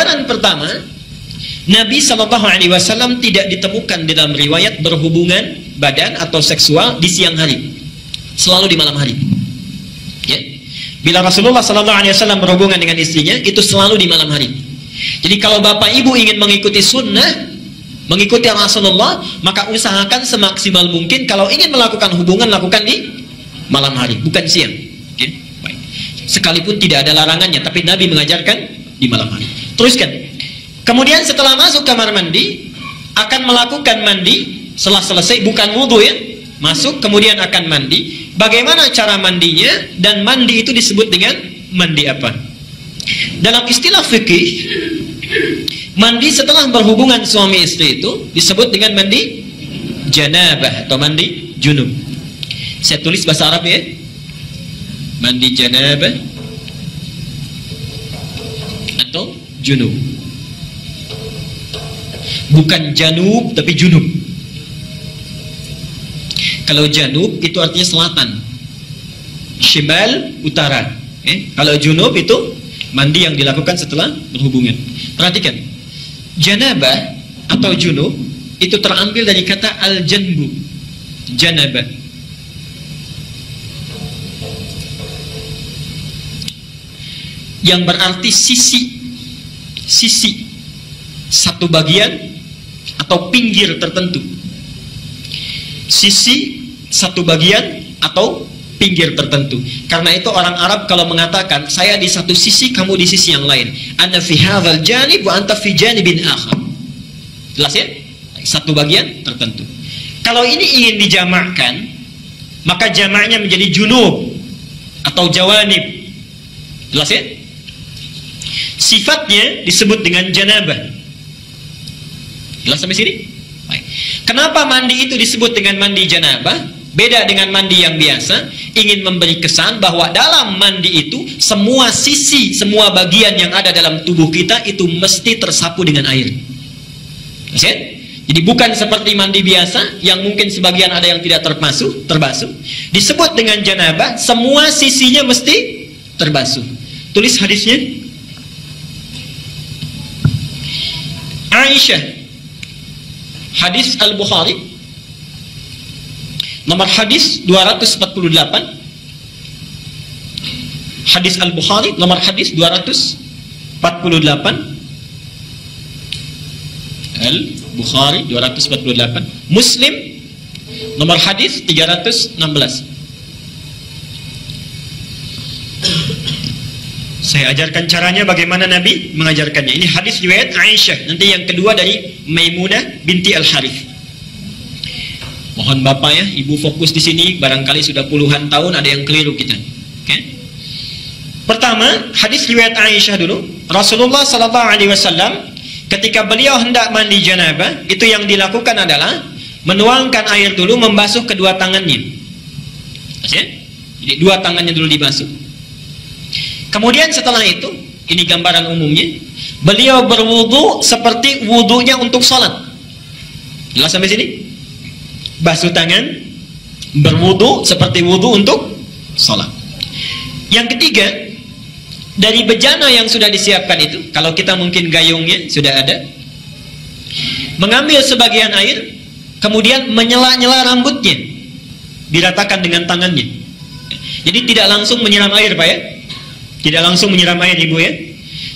Gambaran pertama, Nabi SAW tidak ditemukan dalam riwayat berhubungan badan atau seksual di siang hari, selalu di malam hari. Ya. Bila Rasulullah SAW berhubungan dengan istrinya, itu selalu di malam hari. Jadi kalau bapak ibu ingin mengikuti sunnah, mengikuti Rasulullah, maka usahakan semaksimal mungkin kalau ingin melakukan hubungan, lakukan di malam hari, bukan siang. Okay? Baik. Sekalipun tidak ada larangannya, tapi Nabi mengajarkan di malam hari. Teruskan. Kemudian setelah masuk kamar mandi, akan melakukan mandi. Setelah selesai, bukan wudhu ya, masuk kemudian akan mandi. Bagaimana cara mandinya? Dan mandi itu disebut dengan mandi apa? Dalam istilah fikih, mandi setelah berhubungan suami istri itu disebut dengan mandi janabah atau mandi junub. Saya tulis bahasa Arab ya. Mandi janabah atau junub. Bukan janub tapi junub. Kalau janub itu artinya selatan, shimal utara. Kalau junub itu mandi yang dilakukan setelah berhubungan. Perhatikan, janabah atau junub itu terambil dari kata al-janbu, janabah. Yang berarti sisi, satu bagian atau pinggir tertentu. Sisi, satu bagian atau pinggir tertentu. Karena itu orang Arab kalau mengatakan saya di satu sisi, kamu di sisi yang lain. Ana fi hadzal janib wa anta fi janibin akhar. Jelas ya? Satu bagian tertentu. Kalau ini ingin dijamakkan, maka jamaknya menjadi junub atau jawanib. Jelas ya? Sifatnya disebut dengan janabah. Jelas sampai sini? Baik. Kenapa mandi itu disebut dengan mandi janabah? Beda dengan mandi yang biasa, ingin memberi kesan bahwa dalam mandi itu semua sisi, semua bagian yang ada dalam tubuh kita itu mesti tersapu dengan air. Jadi bukan seperti mandi biasa yang mungkin sebagian ada yang tidak terbasuh. Disebut dengan janabah, semua sisinya mesti terbasuh. Tulis hadisnya. Aisyah, hadis Al-Bukhari, nomor hadis 248. Hadis Al-Bukhari nomor hadis 248. Al-Bukhari 248. Muslim nomor hadis 316. Saya ajarkan caranya bagaimana Nabi mengajarkannya. Ini hadis riwayat Aisyah. Nanti yang kedua dari Maimunah binti Al-Harith. Mohon Bapak ya, Ibu fokus di sini. Barangkali sudah puluhan tahun ada yang keliru kita. Okay? Pertama, hadis riwayat Aisyah dulu. Rasulullah SAW ketika beliau hendak mandi janabah, itu yang dilakukan adalah menuangkan air dulu, membasuh kedua tangannya. Okay? Jadi dua tangannya dulu dibasuh. Kemudian setelah itu, ini gambaran umumnya, beliau berwudu seperti wudunya untuk sholat. Jelas sampai sini? Basuh tangan, berwudu seperti wudu untuk sholat. Yang ketiga, dari bejana yang sudah disiapkan itu, kalau kita mungkin gayungnya sudah ada, mengambil sebagian air, kemudian menyela-nyela rambutnya, diratakan dengan tangannya. Jadi tidak langsung menyiram air Pak ya, tidak langsung menyiram air Ibu ya.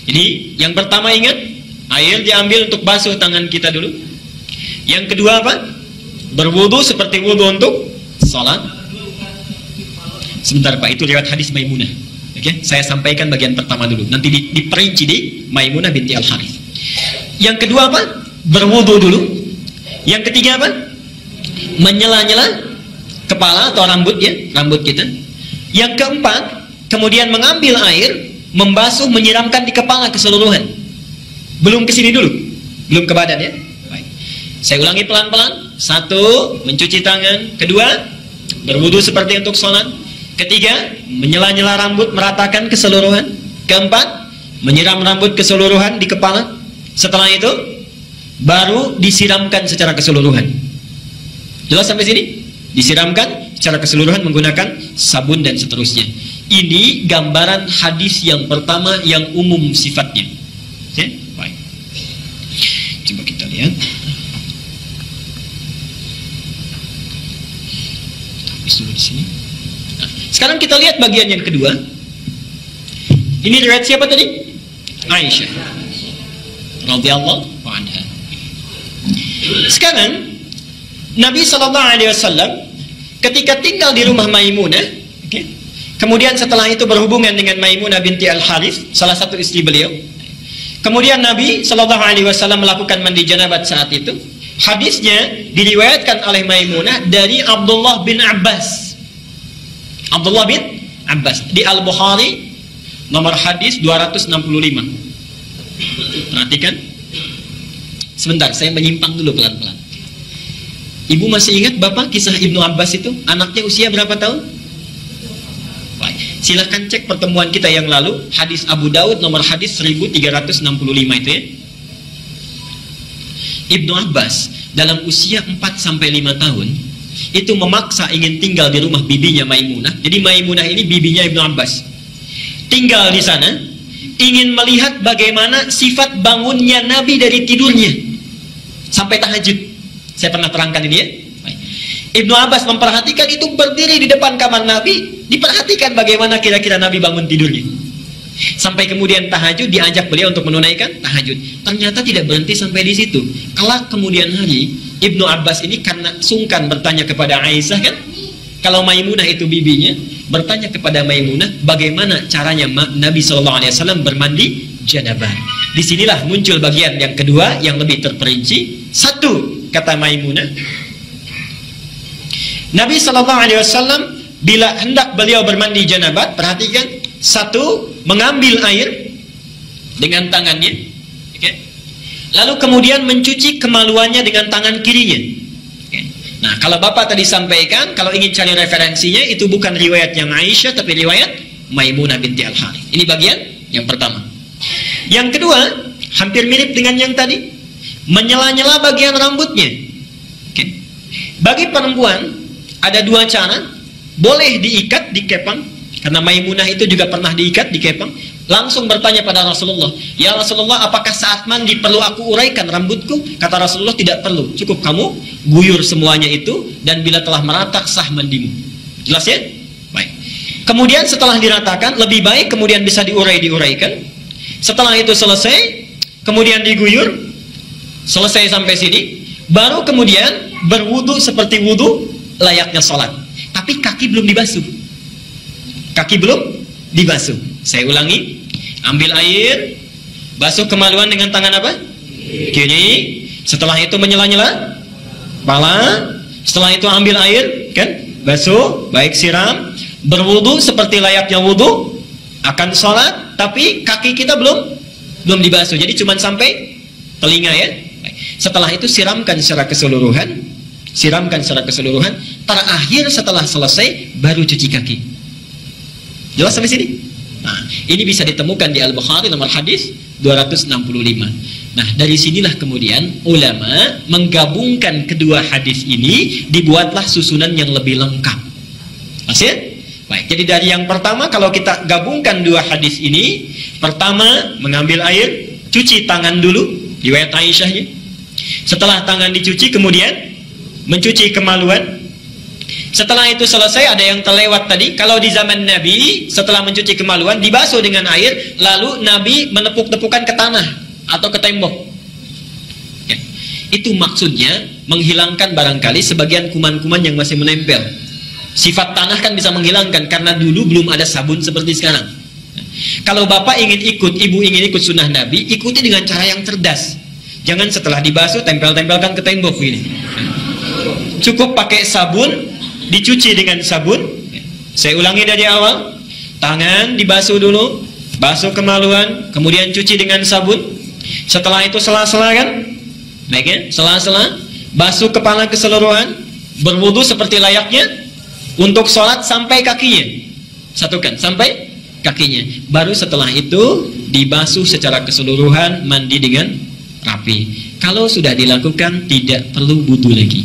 Jadi yang pertama ingat, air diambil untuk basuh tangan kita dulu. Yang kedua apa? Berwudu seperti wudu untuk sholat. Sebentar Pak, itu lewat hadis Maimunah. Oke, saya sampaikan bagian pertama dulu. Nanti diperinci di Maimunah binti Al-Harith. Yang kedua apa? Berwudu dulu. Yang ketiga apa? Menyela-nyela kepala atau rambut ya, rambut kita. Yang keempat, kemudian mengambil air, membasuh, menyiramkan di kepala keseluruhan. Belum ke sini dulu, belum ke badan ya. Baik. Saya ulangi pelan-pelan. Satu, mencuci tangan. Kedua, berwudu seperti untuk sholat. Ketiga, menyela-nyela rambut, meratakan keseluruhan. Keempat, menyiram rambut keseluruhan di kepala. Setelah itu, baru disiramkan secara keseluruhan. Jelas sampai sini? Disiramkan secara keseluruhan menggunakan sabun dan seterusnya. Ini gambaran hadis yang pertama yang umum sifatnya. Okay? Baik. lihat. Dulu di sini. Nah, sekarang kita lihat bagian yang kedua. Ini riwayat siapa tadi? Aisyah radhiyallahu anha. Sekarang Nabi SAW ketika tinggal di rumah Maimunah, kemudian setelah itu berhubungan dengan Maimunah binti Al-Harith, salah satu istri beliau. Kemudian Nabi SAW melakukan mandi janabat saat itu. Hadisnya diriwayatkan oleh Maimunah dari Abdullah bin Abbas. Abdullah bin Abbas di Al-Bukhari nomor hadis 265. Perhatikan. Sebentar, saya menyimpang dulu pelan-pelan. Ibu masih ingat Bapak kisah Ibnu Abbas itu? Anaknya usia berapa tahun? Baik. Silahkan cek pertemuan kita yang lalu, hadis Abu Daud nomor hadis 1365 itu ya. Ibnu Abbas dalam usia 4-5 tahun itu memaksa ingin tinggal di rumah bibinya Maimunah. Jadi Maimunah ini bibinya Ibnu Abbas. Tinggal di sana, ingin melihat bagaimana sifat bangunnya Nabi dari tidurnya sampai tahajud. Saya pernah terangkan ini ya. Ibnu Abbas memperhatikan itu, berdiri di depan kamar Nabi, diperhatikan bagaimana kira-kira Nabi bangun tidurnya. Sampai kemudian tahajud, diajak beliau untuk menunaikan tahajud. Ternyata tidak berhenti sampai di situ. Kelak kemudian hari, Ibnu Abbas ini karena sungkan bertanya kepada Aisyah kan, kalau Maimunah itu bibinya, bertanya kepada Maimunah bagaimana caranya Nabi SAW bermandi janabah. Disinilah muncul bagian yang kedua yang lebih terperinci. Satu, kata Maimunah, Nabi SAW bila hendak beliau bermandi janabat, perhatikan, satu, mengambil air dengan tangannya, okay. Lalu kemudian mencuci kemaluannya dengan tangan kirinya. Okay. Nah, kalau Bapak tadi sampaikan, kalau ingin cari referensinya, itu bukan riwayat yang Aisyah, tapi riwayat Maimunah binti Al-Harith. Ini bagian yang pertama. Yang kedua, hampir mirip dengan yang tadi, menyela-nyela bagian rambutnya. Okay. Bagi perempuan, ada dua cara. Boleh diikat, dikepang. Karena Maimunah itu juga pernah diikat, dikepang. Langsung bertanya pada Rasulullah, ya Rasulullah, apakah saat mandi perlu aku uraikan rambutku? Kata Rasulullah, tidak perlu. Cukup kamu guyur semuanya itu, dan bila telah merata, sah mandimu. Jelas ya? Baik. Kemudian setelah diratakan, lebih baik kemudian bisa diuraikan. Setelah itu selesai, kemudian diguyur, selesai sampai sini, baru kemudian berwudu seperti wudu layaknya sholat. Tapi kaki belum dibasuh. Kaki belum dibasuh. Saya ulangi, ambil air, basuh kemaluan dengan tangan apa? Kiri. Setelah itu menyela-nyela kepala. Setelah itu ambil air, kan? Basuh, baik siram, berwudu seperti layaknya wudu, akan sholat, tapi kaki kita belum dibasuh. Jadi cuma sampai telinga ya. Setelah itu siramkan secara keseluruhan. Terakhir setelah selesai baru cuci kaki. Jelas sampai sini? Nah, ini bisa ditemukan di Al-Bukhari nomor hadis 265. Nah, dari sinilah kemudian ulama menggabungkan kedua hadis ini, dibuatlah susunan yang lebih lengkap. Masih? Baik, jadi dari yang pertama, kalau kita gabungkan dua hadis ini, pertama mengambil air, cuci tangan dulu, riwayat Aisyahnya. Setelah tangan dicuci, kemudian mencuci kemaluan. Setelah itu selesai, ada yang terlewat tadi. Kalau di zaman Nabi, setelah mencuci kemaluan, dibasuh dengan air, lalu Nabi menepuk-tepukan ke tanah atau ke tembok. Ya. Itu maksudnya menghilangkan barangkali sebagian kuman-kuman yang masih menempel. Sifat tanah kan bisa menghilangkan, karena dulu belum ada sabun seperti sekarang. Kalau Bapak ingin ikut, Ibu ingin ikut sunnah Nabi, ikuti dengan cara yang cerdas. Jangan setelah dibasuh, tempel-tempelkan ke tembok ini. Cukup pakai sabun, dicuci dengan sabun. Saya ulangi dari awal. Tangan dibasuh dulu, basuh kemaluan, kemudian cuci dengan sabun. Setelah itu sela-sela kan? Baik ya, sela-sela, basuh kepala keseluruhan, berwudu seperti layaknya untuk sholat sampai kakinya. Satukan, sampai kakinya. Baru setelah itu dibasuh secara keseluruhan, mandi dengan rapi. Kalau sudah dilakukan, tidak perlu wudu lagi.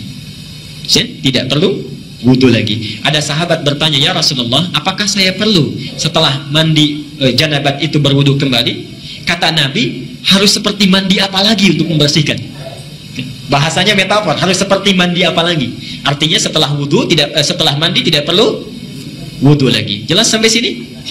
Tidak perlu wudu lagi. Ada sahabat bertanya, ya Rasulullah, apakah saya perlu setelah mandi janabat itu berwudu kembali? Kata Nabi, harus seperti mandi apa lagi untuk membersihkan? Bahasanya metafor, harus seperti mandi apa lagi? Artinya setelah mandi tidak perlu wudu lagi. Jelas sampai sini?